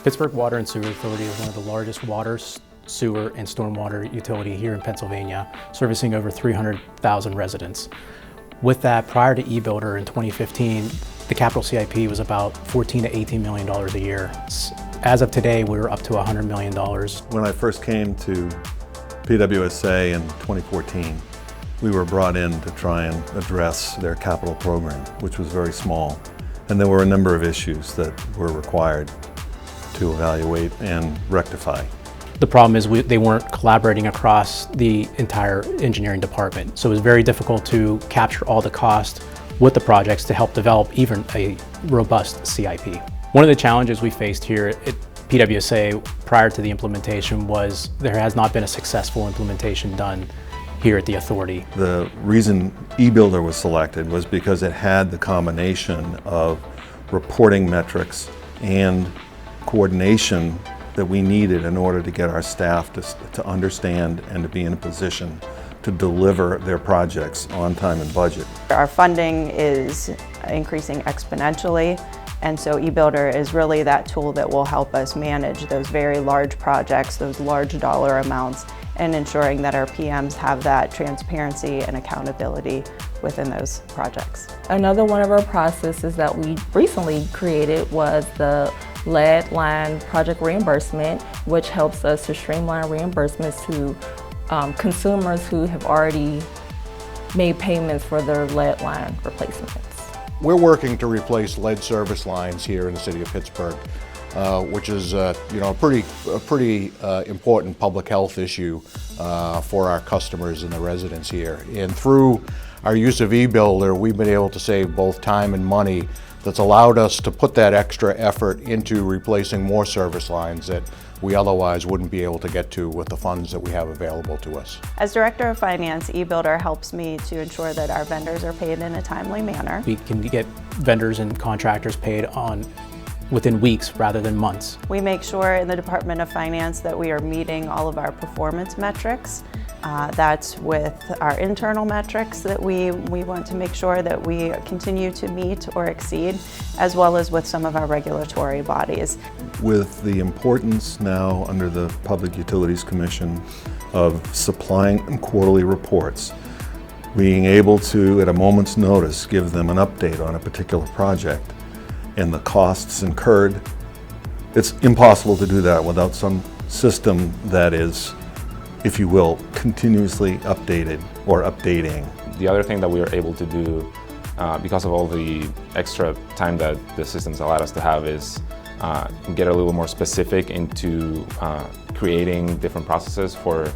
Pittsburgh Water and Sewer Authority is one of the largest water, sewer, and stormwater utility here in Pennsylvania, servicing over 300,000 residents. With that, prior to eBuilder in 2015, the capital CIP was about $14 to $18 million a year. As of today, we're up to $100 million. When I first came to PWSA in 2014, we were brought in to try and address their capital program, which was very small. And there were a number of issues that were required to evaluate and rectify. The problem is they weren't collaborating across the entire engineering department. So it was very difficult to capture all the cost with the projects to help develop even a robust CIP. One of the challenges we faced here at PWSA prior to the implementation was there has not been a successful implementation done here at the authority. The reason eBuilder was selected was because it had the combination of reporting metrics and coordination that we needed in order to get our staff to understand and to be in a position to deliver their projects on time and budget. Our funding is increasing exponentially, and so eBuilder is really that tool that will help us manage those very large projects, those large dollar amounts, and ensuring that our PMs have that transparency and accountability within those projects. Another one of our processes that we recently created was the lead line project reimbursement, which helps us to streamline reimbursements to consumers who have already made payments for their lead line replacements. We're working to replace lead service lines here in the city of Pittsburgh, which is a pretty important public health issue for our customers and the residents here. And through our use of eBuilder, we've been able to save both time and money. That's allowed us to put that extra effort into replacing more service lines that we otherwise wouldn't be able to get to with the funds that we have available to us. As Director of Finance, eBuilder helps me to ensure that our vendors are paid in a timely manner. We can get vendors and contractors paid within weeks rather than months. We make sure in the Department of Finance that we are meeting all of our performance metrics. That's with our internal metrics that we want to make sure that we continue to meet or exceed, as well as with some of our regulatory bodies. With the importance now under the Public Utilities Commission of supplying them quarterly reports, being able to, at a moment's notice, give them an update on a particular project and the costs incurred, it's impossible to do that without some system that is, if you will, continuously updated or updating. The other thing that we were able to do, because of all the extra time that the systems allowed us to have, is get a little more specific into creating different processes for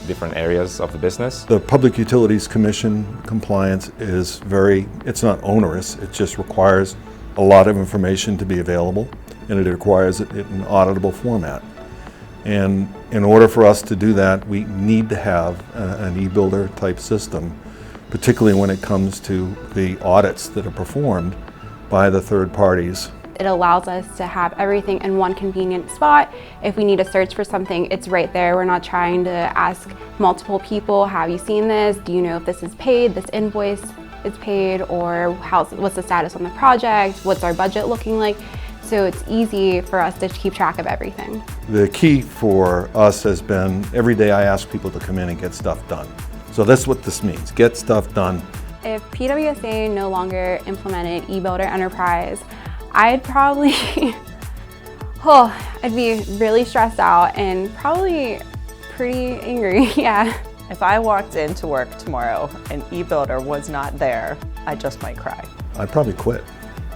different areas of the business. The Public Utilities Commission compliance is it's not onerous, it just requires a lot of information to be available, and it requires it in an auditable format. And in order for us to do that, we need to have an eBuilder type system, particularly when it comes to the audits that are performed by the third parties. It allows us to have everything in one convenient spot. If we need to search for something, it's right there. We're not trying to ask multiple people, have you seen this? Do you know if this is paid, this invoice is paid, or what's the status on the project? What's our budget looking like? So it's easy for us to keep track of everything. The key for us has been, every day I ask people to come in and get stuff done. So that's what this means, get stuff done. If PWSA no longer implemented eBuilder Enterprise, I'd probably, I'd be really stressed out and probably pretty angry, yeah. If I walked into work tomorrow and eBuilder was not there, I just might cry. I'd probably quit.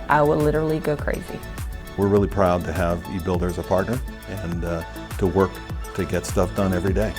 I would literally go crazy. We're really proud to have eBuilder as a partner and to work to get stuff done every day.